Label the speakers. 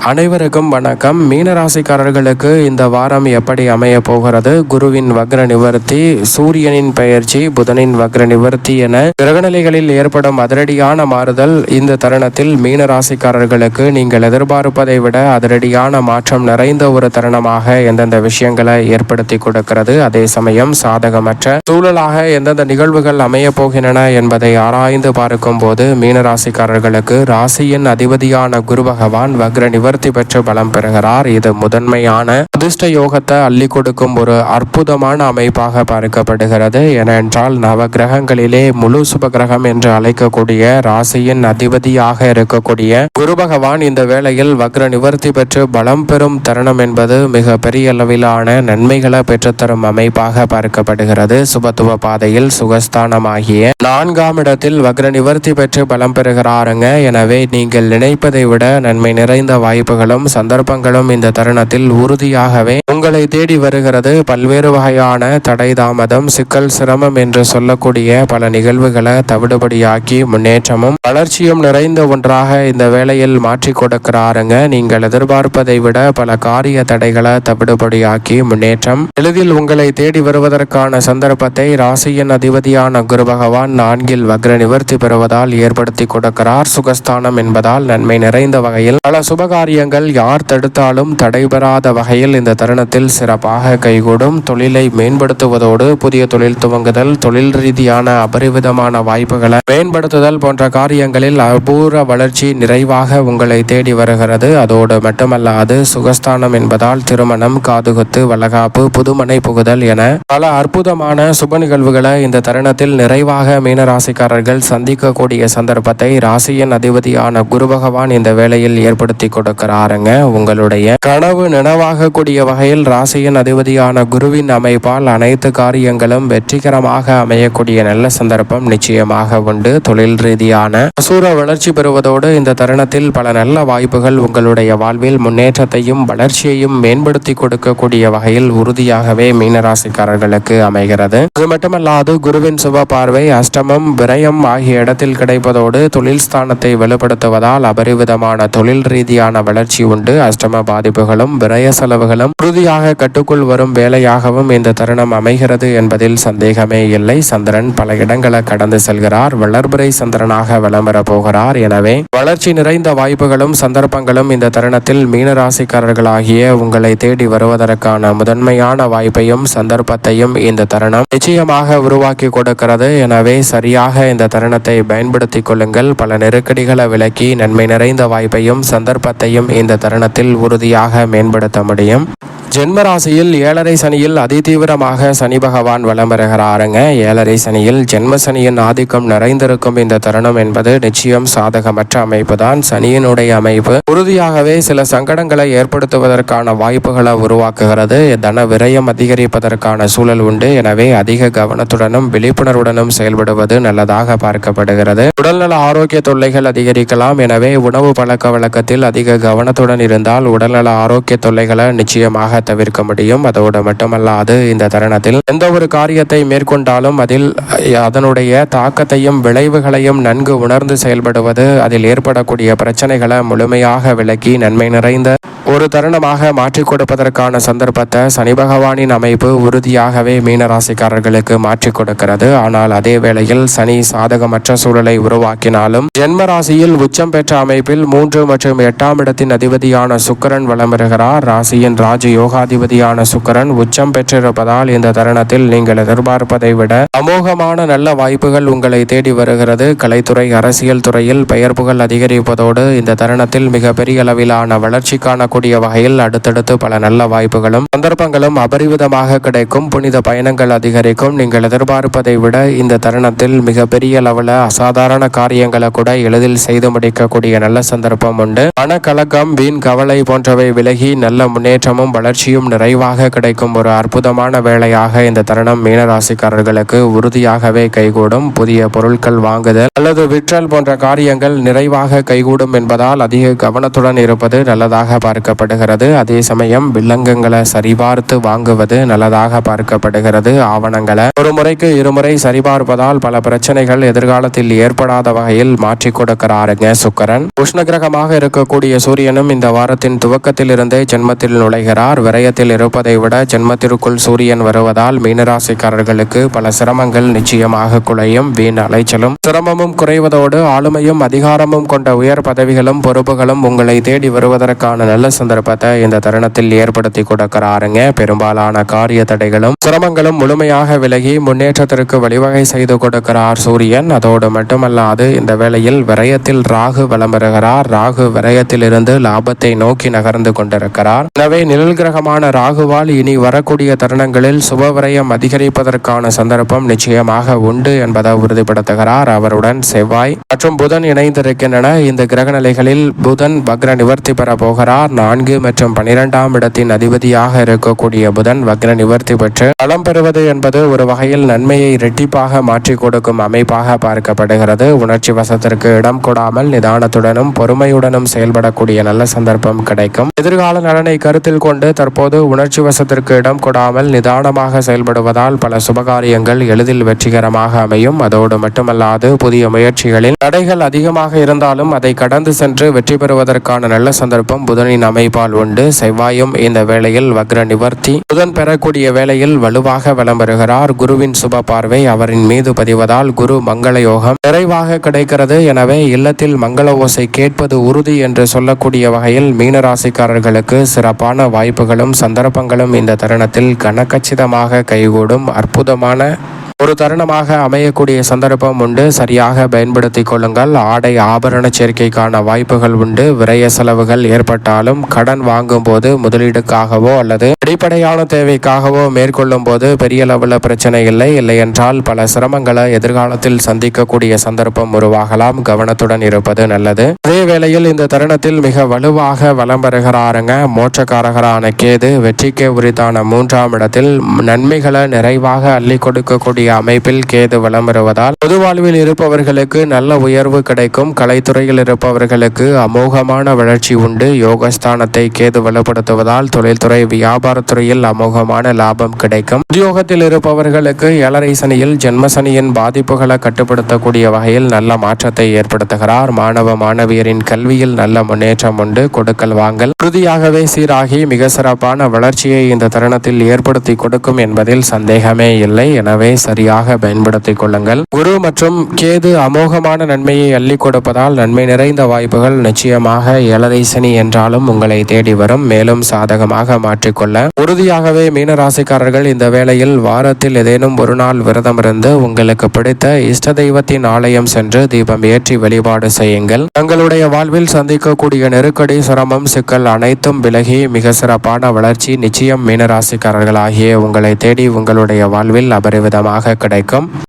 Speaker 1: அனைவருக்கும் வணக்கம். மீனராசிக்காரர்களுக்கு இந்த வாரம் எப்படி அமைய போகிறது? குருவின் வக்ர நிவர்த்தி, சூரியனின் பெயர்ச்சி, புதனின் வக்ர நிவர்த்தி என கிரகநிலைகளில் ஏற்படும் அதிரடியான மாறுதல் இந்த தருணத்தில் மீனராசிக்காரர்களுக்கு நீங்கள் எதிர்பார்ப்பதை விட அதிரடியான மாற்றம் நிறைந்த ஒரு தருணமாக எந்தெந்த விஷயங்களை ஏற்படுத்தி கொடுக்கிறது, அதே சமயம் சாதகமற்ற சூழலாக எந்தெந்த நிகழ்வுகள் அமைய போகின்றன என்பதை ஆராய்ந்து பார்க்கும் போது மீனராசிக்காரர்களுக்கு ராசியின் அதிபதியான குரு பகவான் வக்ர நிவர்த்தி பெற்று பலம் பெறுகிறார். இது முதன்மையான அதிர்ஷ்ட யோகத்தை அள்ளி கொடுக்கும் ஒரு அற்புதமான அமைப்பாக பார்க்கப்படுகிறது. ஏனென்றால் நவ கிரகங்களிலே முழு சுப கிரகம் என்று அழைக்கக்கூடிய ராசியின் அதிபதியாக இருக்கக்கூடிய குரு பகவான் இந்த வேளையில் வக்ர நிவர்த்தி பெற்று பலம் பெறும் தருணம் என்பது மிக பெரிய அளவிலான நன்மைகளை பெற்றுத்தரும் அமைப்பாக பார்க்கப்படுகிறது. சுபத்துவ பாதையில் சுகஸ்தானமாகிய 4ஆம் இடத்தில் வக்ர நிவர்த்தி பெற்று பலம் பெறுகிறாருங்க. எனவே நீங்கள் நினைப்பதை விட நன்மை நிறைந்த வாய்ப்புகளும் சந்தர்ப்பங்களும் இந்த தருணத்தில் உறுதியாகவே உங்களை தேடி வருகிறது. பல்வேறு வகையான தடை தாமதம், சிக்கல், சிரமம் என்று சொல்லக்கூடிய பல நிகழ்வுகளை தவிடுபடியாக்கி முன்னேற்றமும் வளர்ச்சியும் நிறைந்த ஒன்றாக இந்த வேளையில் மாற்றி கொடுக்கிறாருங்க. நீங்கள் எதிர்பார்ப்பதை விட பல காரிய தடைகளை தவிடுபடியாக்கி முன்னேற்றம் எளிதில் உங்களை தேடி வருவதற்கான சந்தர்ப்பத்தை ராசியின் அதிபதியான குரு பகவான் 4இல் வக்ர நிவர்த்தி பெறுவதால் ஏற்படுத்தி கொடுக்கிறார். சுகஸ்தானம் என்பதால் நன்மை நிறைந்த வகையில் பல சுபகாரியங்கள் யார் தடுத்தாலும் தடைபெறாத வகையில் இந்த தருணத்தில் சிறப்பாக கைகூடும். தொழிலை மேம்படுத்துவதோடு புதிய தொழில் துவங்குதல், தொழில் ரீதியான அபரிவிதமான வாய்ப்புகளை மேம்படுத்துதல் போன்ற காரியங்களில் அபூர்வ வளர்ச்சி நிறைவாக உங்களை தேடி வருகிறது. அதோடு மட்டுமல்லாது சுகஸ்தானம் என்பதால் திருமணம், காதுகுத்து, வளகாப்பு, புதுமனை புகுதல் என பல அற்புதமான சுப நிகழ்வுகளை இந்த தருணத்தில் நிறைவாக மீனராசிக்காரர்கள் சந்திக்கக்கூடிய சந்தர்ப்பத்தை ராசியின் அதிபதியான குரு பகவான் இந்த வேளையில் ஏற்படுத்தி கொடுக்கிறாருங்க. உங்களுடைய கனவு நினைவாக கூடிய வகையில் ராசியின் அதிபதியான குருவின் அமைப்பால் அனைத்து காரியங்களும் வெற்றிகரமாக அமையக்கூடிய நல்ல சந்தர்ப்பம் நிச்சயமாக உண்டு. தொழில் ரீதியான அசூர வளர்ச்சி பெறுவதோடு இந்த தருணத்தில் பல நல்ல வாய்ப்புகள் உங்களுடைய வாழ்வில் முன்னேற்றத்தையும் வளர்ச்சியையும் மேம்படுத்தி கொடுக்கக்கூடிய வகையில் உறுதியாகவே மீனராசிக்காரர்களுக்கு அமைகிறது. அது மட்டுமல்லாது குருவின் சுப பார்வை அஷ்டமம், விரயம் ஆகிய இடத்தில் கிடைப்பதோடு தொழில் ஸ்தானத்தை வலுப்படுத்துவதால் அபரிவிதமான தொழில் ரீதியான வளர்ச்சி உண்டு. அஷ்டம பாதிப்புகளும் விரய செலவுகளும் உறுதியாக கட்டுக்குள் வரும் வேலையாகவும் இந்த தருணம் அமைகிறது என்பதில் சந்தேகமே இல்லை. சந்திரன் பல இடங்களை கடந்து செல்கிறார். வளர்பிறை சந்திரனாக வலம் பெற போகிறார். எனவே வளர்ச்சி நிறைந்த வாய்ப்புகளும் சந்தர்ப்பங்களும் இந்த தருணத்தில் மீனராசிக்காரர்களாகிய உங்களை தேடி வருவதற்கான முதன்மையான வாய்ப்பையும் சந்தர்ப்பத்தையும் இந்த தருணம் நிச்சயமாக உருவாக்கி கொடுக்கிறது. எனவே சரியாக இந்த தருணத்தை பயன்படுத்திக் கொள்ளுங்கள். பல நெருக்கடிகளை விலக்கி நன்மை நிறைந்த வாய்ப்பையும் சந்தர்ப்பத்தையும் இந்த தருணத்தில் உறுதியாக மேம்படுத்த முடியும். ஜென்மராசியில் 7.5 சனியில் அதிதீவிரமாக சனி பகவான் வலம் பெறுகிறாருங்க. 7.5 சனியில் ஜென்ம சனியின் ஆதிக்கம் நிறைந்திருக்கும் இந்த தருணம் என்பது நிச்சயம் சாதகமற்ற அமைப்பு தான். சனியினுடைய அமைப்பு உறுதியாகவே சில சங்கடங்களை ஏற்படுத்துவதற்கான வாய்ப்புகளை உருவாக்குகிறது. தன விரயம் அதிகரிப்பதற்கான சூழல் உண்டு. எனவே அதிக கவனத்துடனும் விழிப்புணர்வுடனும் செயல்படுவது நல்லதாக பார்க்கப்படுகிறது. உடல்நல ஆரோக்கிய தொல்லைகள் அதிகரிக்கலாம். எனவே உணவு பழக்க வழக்கத்தில் அதிக கவனத்துடன் இருந்தால் உடல்நல ஆரோக்கிய தொல்லைகளை நிச்சயமாக தவிர்க்க முடியும். அதோடு மட்டுமல்லாது இந்த தருணத்தில் எந்த ஒரு காரியத்தை மேற்கொண்டாலும் அதில் அதனுடைய தாக்கத்தையும் விளைவுகளையும் நன்கு உணர்ந்து செயல்படுவது, அதில் ஏற்படக்கூடிய பிரச்சனைகளை முழுமையாக விலக்கி நன்மை நிறைந்த ஒரு தருணமாக மாற்றிக் கொடுப்பதற்கான சந்தர்ப்பத்தை சனி பகவானின் அமைப்பு உறுதியாகவே மீனராசிக்காரர்களுக்கு மாற்றிக் கொடுக்கிறது. ஆனால் அதே வேளையில் சனி சாதகமற்ற சூழலை உருவாக்கினாலும் ஜென்ம ராசியில் உச்சம் பெற்ற அமைப்பில் 3 மற்றும் 8ஆம் இடத்தின் அதிபதியான சுக்கிரன் வலம் பெறுகிறார். ராசியின் ராஜ யோகாதிபதியான சுக்கிரன் உச்சம் பெற்றிருப்பதால் இந்த தருணத்தில் நீங்கள் எதிர்பார்ப்பதை விட அமோகமான நல்ல வாய்ப்புகள் உங்களை தேடி வருகிறது. கலைத்துறை, அரசியல் துறையில் பெயர் புகழ் அதிகரிப்பதோடு இந்த தருணத்தில் மிகப்பெரிய அளவிலான வளர்ச்சிக்கான வகையில் அடுத்தடுத்து பல நல்ல வாய்ப்புகளும் சந்தர்ப்பங்களும் அபரிவிதமாக கிடைக்கும். புனித பயணங்கள் அதிகரிக்கும். நீங்கள் எதிர்பார்ப்பதை விட இந்த தருணத்தில் மிகப்பெரிய அளவில் அசாதாரண காரியங்களை கூட எளிதில் செய்து முடிக்கக்கூடிய நல்ல சந்தர்ப்பம் உண்டு. மனக்கலக்கம், வீண் கவலை போன்றவை விலகி நல்ல முன்னேற்றமும் வளர்ச்சியும் நிறைவாக கிடைக்கும் ஒரு அற்புதமான வேளையாக இந்த தருணம் மீனராசிக்காரர்களுக்கு உறுதியாகவே கைகூடும். புதிய பொருட்கள் வாங்குதல் அல்லது விற்றல் போன்ற காரியங்கள் நிறைவாக கைகூடும் என்பதால் அதிக கவனத்துடன் இருப்பது நல்லதாக பார்க்க பார்க்கப்படுகிறது. அதே சமயம் வில்லங்கங்களை சரிபார்த்து வாங்குவது நல்லதாக பார்க்கப்படுகிறது. ஆவணங்களை ஒரு முறைக்கு இருமுறை சரிபார்ப்பதால் பல பிரச்சனைகள் எதிர்காலத்தில் ஏற்படாத வகையில் மாற்றி கொடுக்கிறாருங்க சுக்கிரன். உஷ்ணகிரகமாக இருக்கக்கூடிய சூரியனும் இந்த வாரத்தின் துவக்கத்தில் இருந்தே ஜென்மத்தில் நுழைகிறார். விரயத்தில் இருப்பதை விட ஜென்மத்திற்குள் சூரியன் வருவதால் மீனராசிக்காரர்களுக்கு பல சிரமங்கள் நிச்சயமாக குறையும். வீண் அலைச்சலும் சிரமமும் குறைவதோடு ஆளுமையும் அதிகாரமும் கொண்ட உயர் பதவிகளும் பொறுப்புகளும் உங்களை தேடி வருவதற்கான நல்ல சந்தர்ப்பத்தை இந்த தருணத்தில் ஏற்படுத்தி கொடுக்கிறாருங்க. பெரும்பாலான காரிய தடைகளும் சிரமங்களும் முழுமையாக விலகி முன்னேற்றத்திற்கு வழிவகை செய்து கொடுக்கிறார் சூரியன். அதோடு மட்டுமல்லாது இந்த வேளையில் விரயத்தில் ராகு வலம் வருகிறார். ராகு விரயத்தில் இருந்து லாபத்தை நோக்கி நகர்ந்து கொண்டிருக்கிறார். எனவே நிழல் கிரகமான ராகுவால் இனி வரக்கூடிய தருணங்களில் சுப விரயம் அதிகரிப்பதற்கான சந்தர்ப்பம் நிச்சயமாக உண்டு என்பதை உறுதிப்படுத்துகிறார். அவருடன் செவ்வாய் மற்றும் புதன் இணைந்திருக்கின்றன. இந்த கிரக நிலைகளில் புதன் வக்ர நிவர்த்தி பெற போகிறார். 4 மற்றும் 12ஆம் இடத்தின் அதிபதியாக இருக்கக்கூடிய புதன் வக்ர நிவர்த்தி பெற்று பலம் பெறுவது என்பது ஒரு வகையில் நன்மையை இரட்டிப்பாக மாற்றி கொடுக்கும் அமைப்பாக பார்க்கப்படுகிறது. உணர்ச்சி வசத்திற்கு இடம் கொடாமல் நிதானத்துடனும் பொறுமையுடனும் செயல்படக்கூடிய நல்ல சந்தர்ப்பம் கிடைக்கும். எதிர்கால நலனை கருத்தில் கொண்டு தற்போது உணர்ச்சி வசத்திற்கு இடம் கொடாமல் நிதானமாக செயல்படுவதால் பல சுபகாரியங்கள் எளிதில் வெற்றிகரமாக அமையும். அதோடு மட்டுமல்லாது புதிய முயற்சிகளில் தடைகள் அதிகமாக இருந்தாலும் அதை கடந்து சென்று வெற்றி பெறுவதற்கான நல்ல சந்தர்ப்பம் புதனின் அமைப்பால் உண்டு. செவ்வாயும் இந்த வேளையில் வக்ர நிவர்த்தி புதன் பெறக்கூடிய வேளையில் வலுவாக வலம் வருகிறார். குருவின் சுப பார்வை அவரின் மீது பதிவதால் குரு மங்கள யோகம் நிறைவாக கிடைக்கிறது. எனவே இல்லத்தில் மங்கள ஓசை கேட்பது உறுதி என்று சொல்லக்கூடிய வகையில் மீனராசிக்காரர்களுக்கு சிறப்பான வாய்ப்புகளும் சந்தர்ப்பங்களும் இந்த தருணத்தில் கனகச்சிதமாக கைகூடும் அற்புதமான ஒரு தருணமாக அமையக்கூடிய சந்தர்ப்பம் உண்டு. சரியாக பயன்படுத்திக் கொள்ளுங்கள். ஆடை ஆபரண சேர்க்கைக்கான வாய்ப்புகள் உண்டு. விரய செலவுகள் ஏற்பட்டாலும் கடன் வாங்கும் போது முதலீடுக்காகவோ அல்லது அடிப்படையான தேவைக்காகவோ மேற்கொள்ளும் போது பெரிய லெவலில் பிரச்சனை இல்லை. என்றால் பல சிரமங்களை எதிர்காலத்தில் சந்திக்கக்கூடிய சந்தர்ப்பம் உருவாகலாம். கவனத்துடன் இருப்பது நல்லது. அதே வேளையில் இந்த தருணத்தில் மிக வலுவாக வலம் வருகிறாருங்க மோட்சக்காரகரான கேது. வெற்றிக்கு உரித்தான 3ஆம் இடத்தில் நன்மைகளை நிறைவாக அள்ளி கொடுக்கக்கூடிய அமைப்பில் கேது வலம் வருவதால் பொது வாழ்வில் இருப்பவர்களுக்கு நல்ல உயர்வு கிடைக்கும். கலைத்துறையில் இருப்பவர்களுக்கு அமோகமான வளர்ச்சி உண்டு. யோகஸ்தானத்தை கேது வலுப்படுத்துவதால் தொழில்துறை வியாபாரத்துறையில் அமோகமான லாபம் கிடைக்கும். உத்தியோகத்தில் இருப்பவர்களுக்கு 7.5 சனியில் ஜென்ம சனியின் பாதிப்புகளை கட்டுப்படுத்தக்கூடிய வகையில் நல்ல மாற்றத்தை ஏற்படுத்துகிறார். மாணவ மாணவியரின் கல்வியில் நல்ல முன்னேற்றம் உண்டு. கொடுக்கல் வாங்கல் உறுதியாகவே சீராகி மிக சிறப்பான வளர்ச்சியை இந்த தருணத்தில் ஏற்படுத்தி கொடுக்கும் என்பதில் சந்தேகமே இல்லை. எனவே சரியாக பயன்படுத்திக் கொள்ளுங்கள். குரு மற்றும் கேது அமோகமான நன்மையை அள்ளி கொடுப்பதால் நன்மை நிறைந்த வாய்ப்புகள் நிச்சயமாக 7.5 சனி என்றாலும் உங்களை தேடி வரும். மேலும் சாதகமாக மாற்றிக்கொள்ள உறுதியாகவே மீனராசிக்காரர்கள் இந்த வேளையில் வாரத்தில் ஏதேனும் ஒரு நாள் விரதம் இருந்து உங்களுக்கு பிடித்த இஷ்ட தெய்வத்தின் ஆலயம் சென்று தீபம் ஏற்றி வழிபாடு செய்யுங்கள். தங்களுடைய வாழ்வில் சந்திக்கக்கூடிய நெருக்கடி சிரமம் சிக்கல் அனைத்தும் விலகி மிக சிறப்பான வளர்ச்சி நிச்சயம் மீனராசிக்காரர்களாகிய உங்களை தேடி உங்களுடைய வாழ்வில் அபரிவிதமாக கிடைக்கும்.